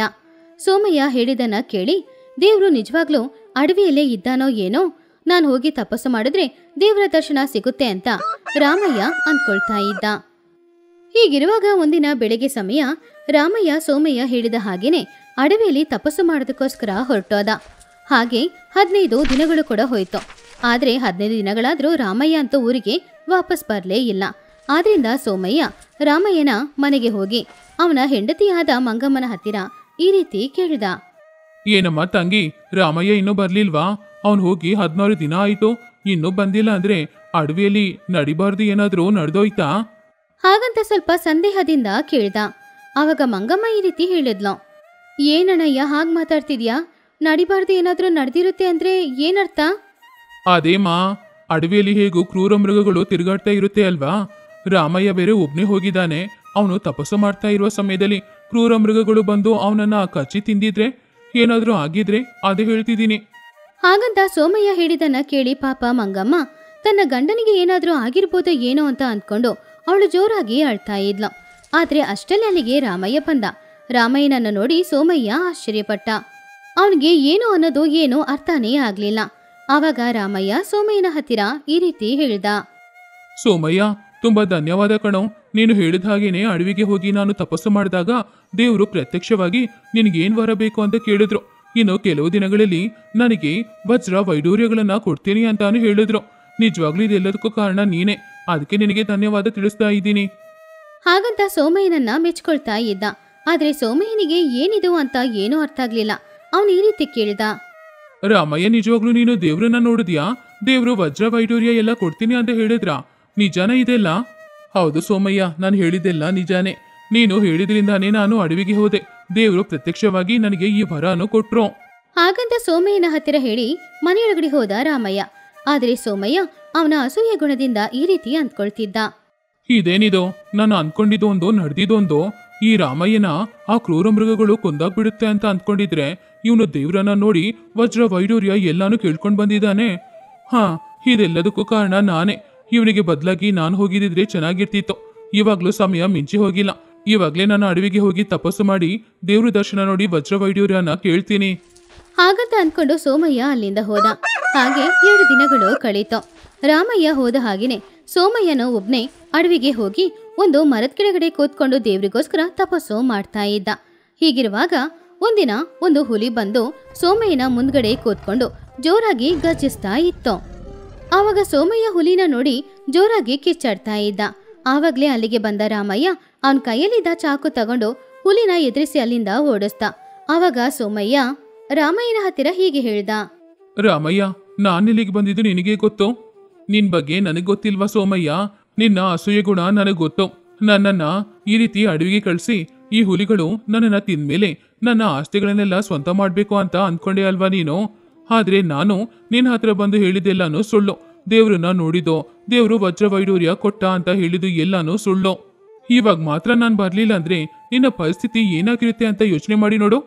ಸೋಮಯ್ಯ ಹೇಳಿದನ್ನ ಕೇಳಿ ದೇವ್ರು ನಿಜವಾಗ್ಲೂ ಅಡವಿಯಲ್ಲೇ ಇದ್ದಾನೋ ಏನೋ, ನಾನು ಹೋಗಿ ತಪಸ್ಸು ಮಾಡಿದ್ರೆ ದೇವರ ದರ್ಶನ ಸಿಗುತ್ತೆ ಅಂತ ರಾಮಯ್ಯ ಅಂದ್ಕೊಳ್ತಾ ಇದ್ದ. ಹೀಗಿರುವಾಗ ಒಂದಿನ ಬೆಳಗ್ಗೆ ಸಮಯ ರಾಮಯ್ಯ ಸೋಮಯ್ಯ ಹೇಳಿದ ಹಾಗೇನೆ ಅಡವಿಯಲ್ಲಿ ತಪಸ್ಸು ಮಾಡೋದಕ್ಕೋಸ್ಕರ ಹೊರಟೋದ. ಹಾಗೆ 15 ದಿನಗಳು ಕೂಡ ಹೋಯ್ತು. ಆದ್ರೆ 15 ದಿನಗಳಾದ್ರೂ ರಾಮಯ್ಯ ಅಂತೂ ಊರಿಗೆ ವಾಪಸ್ ಬರ್ಲೇ ಇಲ್ಲ. ಆದ್ರಿಂದ ಸೋಮಯ್ಯ ರಾಮಯ್ಯನ ಮನೆಗೆ ಹೋಗಿ ಅವನ ಹೆಂಡತಿಯಾದ ಮಂಗಮ್ಮನ ಹತ್ತಿರ ಈ ರೀತಿ ಕೇಳಿದ. ಏನಮ್ಮ ತಂಗಿ, ರಾಮಯ್ಯ ಇನ್ನೂ ಬರ್ಲಿಲ್ವಾ? ಅವನು ಹೋಗಿ 16 ದಿನ ಆಯ್ತು, ಇನ್ನೂ ಬಂದಿಲ್ಲ ಅಂದ್ರೆ ಅಡವಿಯಲ್ಲಿ ನಡಿಬಾರ್ದು ಏನಾದ್ರೂ ನಡೆದೋಯ್ತಾ? ಹಾಗಂತ ಸ್ವಲ್ಪ ಸಂದೇಹದಿಂದ ಕೇಳ್ದ. ಆವಾಗ ಮಂಗಮ್ಮ ಈ ರೀತಿ ಹೇಳಿದ್ಲು. ಏನಣ್ಣಯ್ಯ ಹಾಗೆ ಮಾತಾಡ್ತಿದ್ಯಾ? ನಡಿಬಾರ್ದು ಏನಾದ್ರೂ ನಡೆದಿರುತ್ತೆ ಅಂದ್ರೆ ಏನರ್ಥ? ಅದೇಮಾ, ಅಡವಿಯಲ್ಲಿ ಹೇಗೂ ಕ್ರೂರ ಮೃಗಗಳು ತಿರುಗಾಡ್ತಾ ಇರುತ್ತೆ ಅಲ್ವಾ? ರಾಮಯ್ಯ ಬೇರೆ ಒಬ್ನೇ ಹೋಗಿದ್ದಾನೆ. ಅವನು ತಪಸ್ಸು ಮಾಡ್ತಾ ಇರುವ ಸಮಯದಲ್ಲಿ ಕ್ರೂರ ಮೃಗಗಳು ಬಂದು ಅವನನ್ನ ಕಚ್ಚಿ ತಿಂದಿದ್ರೆ, ಏನಾದ್ರೂ ಆಗಿದ್ರೆ ಅದೇ ಹೇಳ್ತಿದ್ದೀನಿ. ಹಾಗಂತ ಸೋಮಯ್ಯ ಹೇಳಿದನ್ನ ಕೇಳಿ ಪಾಪ ಮಂಗಮ್ಮ ತನ್ನ ಗಂಡನಿಗೆ ಏನಾದ್ರೂ ಆಗಿರ್ಬೋದೋ ಏನೋ ಅಂತ ಅಂದ್ಕೊಂಡು ಅವಳು ಜೋರಾಗಿ ಅಳ್ತಾ ಇದ್ಲು. ಆದ್ರೆ ಅಷ್ಟರಲ್ಲಿ ಅಲ್ಲಿಗೆ ರಾಮಯ್ಯ ಬಂದ. ರಾಮಯ್ಯನನ್ನ ನೋಡಿ ಸೋಮಯ್ಯ ಆಶ್ಚರ್ಯಪಟ್ಟ. ಅವನಿಗೆ ಏನು ಅನ್ನೋದು ಏನೋ ಅರ್ಥನೇ ಆಗ್ಲಿಲ್ಲ. ಆವಾಗ ರಾಮಯ್ಯ ಸೋಮಯ್ಯನ ಹತ್ತಿರ ಈ ರೀತಿ ಹೇಳ್ದ. ಸೋಮಯ್ಯ, ತುಂಬಾ ಧನ್ಯವಾದ ಕಣೋ. ನೀನು ಹೇಳಿದ ಹಾಗೇನೆ ಅಡವಿಗೆ ಹೋಗಿ ನಾನು ತಪಸ್ಸು ಮಾಡಿದಾಗ ದೇವರು ಪ್ರತ್ಯಕ್ಷವಾಗಿ ನಿನಗೇನ್ ವರ ಬೇಕು ಅಂತ ಕೇಳಿದ್ರು. ಇನ್ನು ಕೆಲವು ದಿನಗಳಲ್ಲಿ ನನಗೆ ವಜ್ರ ವೈಡೂರ್ಯಗಳನ್ನ ಕೊಡ್ತೀನಿ ಅಂತಾನು ಹೇಳಿದ್ರು. ನಿಜವಾಗ್ಲೂ ಇದೆಲ್ಲದಕ್ಕೂ ಕಾರಣ ನೀನೇ. ಅದಕ್ಕೆ ನಿನಗೆ ಧನ್ಯವಾದ ತಿಳಿಸ್ತಾ ಇದ್ದೀನಿ. ಹಾಗಂತ ಸೋಮಯ್ಯನನ್ನ ಮೆಚ್ಕೊಳ್ತಾ ಇದ್ದ. ಆದ್ರೆ ಸೋಮಯ್ಯನಿಗೆ ಏನಿದು ಅಂತ ಏನೂ ಅರ್ಥ ಆಗ್ಲಿಲ್ಲ. ಅವನು ಈ ರೀತಿ ಕೇಳಿದ. ರಾಮಯ್ಯ, ನಿಜವಾಗ್ಲೂ ನೀನು ದೇವ್ರನ್ನ ನೋಡಿದ್ಯಾ? ದೇವ್ರು ವಜ್ರ ವೈಡೂರ್ಯ ಎಲ್ಲ ಕೊಡ್ತೀನಿ ಅಂತ ಹೇಳಿದ್ರಾ? ನಿಜಾನ ಇದೆಲ್ಲ? ಹೌದು ಸೋಮಯ್ಯ, ನಾನು ಹೇಳಿದ್ದೆಲ್ಲ ನಿಜಾನೇ. ನೀನು ಹೇಳಿದ್ರಿಂದಾನೇ ನಾನು ಅಡವಿಗೆ ಹೋದೆ. ದೇವ್ರು ಪ್ರತ್ಯಕ್ಷವಾಗಿ ನನಗೆ ಈ ವರನು ಕೊಟ್ರು. ಹಾಗಂತ ಸೋಮಯ್ಯನ ಹತ್ತಿರ ಹೇಳಿ ಮನೆಯೊಳಗಡೆ ಹೋದ ರಾಮಯ್ಯ. ಆದ್ರೆ ಸೋಮಯ್ಯ ಅವನ ಅಸೂಯೆ ಗುಣದಿಂದ ಈ ರೀತಿ ಅಂದ್ಕೊಳ್ತಿದ್ದ. ಇದೇನಿದು? ನಾನು ಅಂದ್ಕೊಂಡಿದ್ದೊಂದು ನಡೆದಿದ್ದೊಂದು. ಈ ರಾಮಯ್ಯನ ಆ ಕ್ರೂರ ಮೃಗಗಳು ಕೊಂದಾಗ್ಬಿಡುತ್ತೆ ಅಂತ ಅಂದ್ಕೊಂಡಿದ್ರೆ ಇವನು ದೇವ್ರನ್ನ ನೋಡಿ ವಜ್ರ ವೈಡೂರ್ಯ ಎಲ್ಲಾನು ಕೇಳ್ಕೊಂಡ್ ಬಂದಿದ್ದಾನೆ. ಹಾ, ಇದೆಲ್ಲದಕ್ಕೂ ಕಾರಣ ನಾನೇ. ಇವನಿಗೆ ಬದಲಾಗಿ ನಾನು ಹೋಗಿದ್ರೆ ಚೆನ್ನಾಗಿರ್ತಿತ್ತು. ಇವಾಗ್ಲೂ ಸಮಯ ಮಿಂಚಿ ಹೋಗಿಲ್ಲ. ಇವಾಗ್ಲೇ ನಾನು ಅಡವಿಗೆ ಹೋಗಿ ತಪಸ್ಸು ಮಾಡಿ ದೇವ್ರ ದರ್ಶನ ನೋಡಿ ವಜ್ರ ವೈಡೂರ್ಯನ ಕೇಳ್ತೀನಿ. ಹಾಗಂತ ಅಂದ್ಕೊಂಡು ಸೋಮಯ್ಯ ಅಲ್ಲಿಂದ ಹೋದ. ಹಾಗೆ 2 ದಿನಗಳು ಕಳೀತು. ರಾಮಯ್ಯ ಹೋದ ಹಾಗೇನೆ ಸೋಮಯ್ಯನು ಒಬ್ನೇ ಅಡವಿಗೆ ಹೋಗಿ ಒಂದು ಮರದ ಕೆಳಗಡೆ ಕೂತ್ಕೊಂಡು ದೇವ್ರಿಗೋಸ್ಕರ ತಪಸ್ಸು ಮಾಡ್ತಾ ಇದ್ದ. ಹೀಗಿರುವಾಗ ಒಂದಿನ ಒಂದು ಹುಲಿ ಬಂದು ಸೋಮಯ್ಯನ ಮುಂದ್ಗಡೆ ಕೂತ್ಕೊಂಡು ಜೋರಾಗಿ ಗರ್ಜಿಸ್ತಾ ಇತ್ತು. ಆವಾಗ ಸೋಮಯ್ಯ ಹುಲಿನ ನೋಡಿ ಜೋರಾಗಿ ಕಿಚ್ಚಾಡ್ತಾ ಇದ್ದ. ಆವಾಗ್ಲೇ ಅಲ್ಲಿಗೆ ಬಂದ ರಾಮಯ್ಯ ಅವನ ಕೈಯಲ್ಲಿದ್ದ ಚಾಕು ತಗೊಂಡು ಹುಲಿನ ಎದುರಿಸಿ ಅಲ್ಲಿಂದ ಓಡಿಸ್ದ. ಆವಾಗ ಸೋಮಯ್ಯ ರಾಮಯ್ಯನ ಹತ್ತಿರ ಹೀಗೆ ಹೇಳ್ದ. ರಾಮಯ್ಯ, ನಾನಿಲ್ಲಿಗೆ ಬಂದಿದ್ದು ನಿನಗೆ ಗೊತ್ತು? ನಿನ್ ಬಗ್ಗೆ ನನಗೆ ಗೊತ್ತಿಲ್ವಾ ಸೋಮಯ್ಯ? ನಿನ್ನ ಅಸೂಯೆ ಗುಣ ನನಗೆ ಗೊತ್ತು. ನನ್ನನ್ನ ಈ ರೀತಿ ಅಡವಿಗೆ ಕಳಿಸಿ ಈ ಹುಲಿಗಳು ನನ್ನನ್ನ ತಿಂದ್ಮೇಲೆ ನನ್ನ ಆಸ್ತಿಗಳನ್ನೆಲ್ಲ ಸ್ವಂತ ಮಾಡ್ಬೇಕು ಅಂತ ಅಂದ್ಕೊಂಡೆ ಅಲ್ವಾ ನೀನು? ಆದ್ರೆ ನಾನು ನಿನ್ನ ಹತ್ರ ಬಂದು ಹೇಳಿದ್ದೆಲ್ಲಾನು ಸುಳ್ಳು. ದೇವ್ರನ್ನ ನೋಡಿದೋ, ದೇವ್ರು ವಜ್ರ ವೈಡೂರ್ಯ ಕೊಟ್ಟ ಅಂತ ಹೇಳಿದ್ದು ಎಲ್ಲಾನು ಸುಳ್ಳು. ಇವಾಗ ಮಾತ್ರ ನಾನು ಬರ್ಲಿಲ್ಲ ಅಂದ್ರೆ ನಿನ್ನ ಪರಿಸ್ಥಿತಿ ಏನಾಗಿರುತ್ತೆ ಅಂತ ಯೋಚನೆ ಮಾಡಿ ನೋಡು.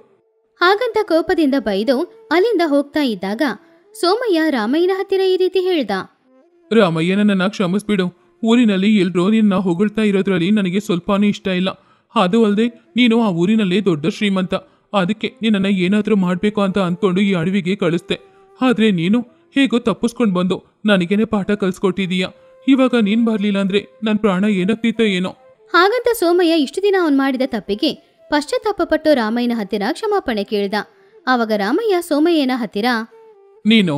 ಹಾಗಂತ ಕೋಪದಿಂದ ಬೈದು ಅಲ್ಲಿಂದ ಹೋಗ್ತಾ ಇದ್ದಾಗ ಸೋಮಯ್ಯ ರಾಮಯ್ಯನ ಹತ್ತಿರ ಈ ರೀತಿ ಹೇಳ್ದ. ರಾಮಯ್ಯ, ನನ್ನನ್ನ ಕ್ಷಮಿಸ್ಬಿಡು. ಊರಿನಲ್ಲಿ ಎಲ್ರೂ ನಿನ್ನ ಹೊಗಳ್ತಾ ಇರೋದ್ರಲ್ಲಿ ನನಗೆ ಸ್ವಲ್ಪನೂ ಇಷ್ಟ ಇಲ್ಲ. ಅದು ಅಲ್ಲದೆ ನೀನು ಆ ಊರಿನಲ್ಲೇ ದೊಡ್ಡ ಶ್ರೀಮಂತ. ಅದಕ್ಕೆ ನಿನ್ನನ್ನ ಏನಾದ್ರೂ ಮಾಡ್ಬೇಕು ಅಂತ ಅಂದ್ಕೊಂಡು ಈ ಅಡವಿಗೆ ಕಳಿಸ್ದೆ. ಆದ್ರೆ ನೀನು ಹೇಗೋ ತಪ್ಪಿಸ್ಕೊಂಡ್ ಬಂದು ನನಗೇನೆ ಪಾಠ ಕಲ್ಸ್ಕೊಟ್ಟಿದೀಯ. ಇವಾಗ ನೀನ್ ಬರ್ಲಿಲ್ಲ ಅಂದ್ರೆ ನನ್ ಪ್ರಾಣ ಏನಾಗ್ತಿತ್ತೋ ಏನೋ. ಹಾಗಂತ ಸೋಮಯ್ಯ ಇಷ್ಟು ದಿನ ಅವನು ಮಾಡಿದ ತಪ್ಪಿಗೆ ಪಶ್ಚಾತ್ತಾಪಪಟ್ಟು ರಾಮಯ್ಯನ ಹತ್ತಿರ ಕ್ಷಮಾಪಣೆ ಕೇಳ್ದ. ಆವಾಗ ರಾಮಯ್ಯ ಸೋಮಯ್ಯನ ಹತ್ತಿರ, ನೀನು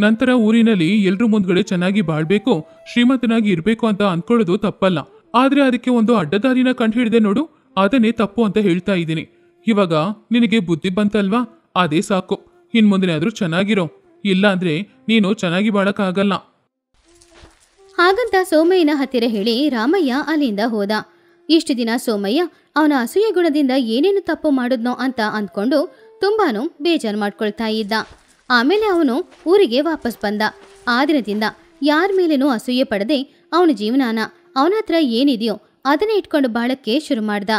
ನಂತರ ಊರಿನಲ್ಲಿ ಎಲ್ರೂ ಮುಂದ್ಗಡೆ ಚೆನ್ನಾಗಿ ಬಾಳ್ಬೇಕು, ಶ್ರೀಮಂತನಾಗಿ ಇರ್ಬೇಕು ಅಂತ ಅನ್ಕೊಳ್ಳೋದು ತಪ್ಪಲ್ಲ. ಆದ್ರೆ ಅದಕ್ಕೆ ಒಂದು ಅಡ್ಡದಾರಿನ ಕಂಡು ಹಿಡಿದೆ ನೋಡು, ಅದನ್ನೇ ತಪ್ಪು ಅಂತ ಹೇಳ್ತಾ ಇದ್ದೀನಿ. ಇವಾಗ ನಿನಗೆ ಬುದ್ಧಿ ಬಂತಲ್ವಾ? ಅದೇ ಸಾಕು. ಇನ್ ಮುಂದಿನಾದ್ರೂ ಚೆನ್ನಾಗಿರೋ, ಇಲ್ಲ ಅಂದ್ರೆ ನೀನು ಚೆನ್ನಾಗಿ ಬಾಳಕ್ಕಾಗಲ್ಲ. ಹಾಗಂತ ಸೋಮಯ್ಯನ ಹತ್ತಿರ ಹೇಳಿ ರಾಮಯ್ಯ ಅಲ್ಲಿಂದ ಹೋದ. ಇಷ್ಟು ದಿನ ಸೋಮಯ್ಯ ಅವನ ಅಸೂಯೆ ಗುಣದಿಂದ ಏನೇನು ತಪ್ಪು ಮಾಡಿದ್ನೋ ಅಂತ ಅಂದ್ಕೊಂಡು ತುಂಬಾನು ಬೇಜಾರು ಮಾಡ್ಕೊಳ್ತಾ ಇದ್ದ. ಆಮೇಲೆ ಅವನು ಊರಿಗೆ ವಾಪಸ್ ಬಂದ. ಆ ದಿನದಿಂದ ಯಾರ ಮೇಲೇನೂ ಅಸೂಯೆ ಪಡದೆ ಅವನ ಜೀವನಾನ ಅವನ ಹತ್ರ ಏನಿದೆಯೋ ಅದನ್ನೇ ಇಟ್ಕೊಂಡು ಬಾಳಕ್ಕೆ ಶುರು ಮಾಡ್ದ.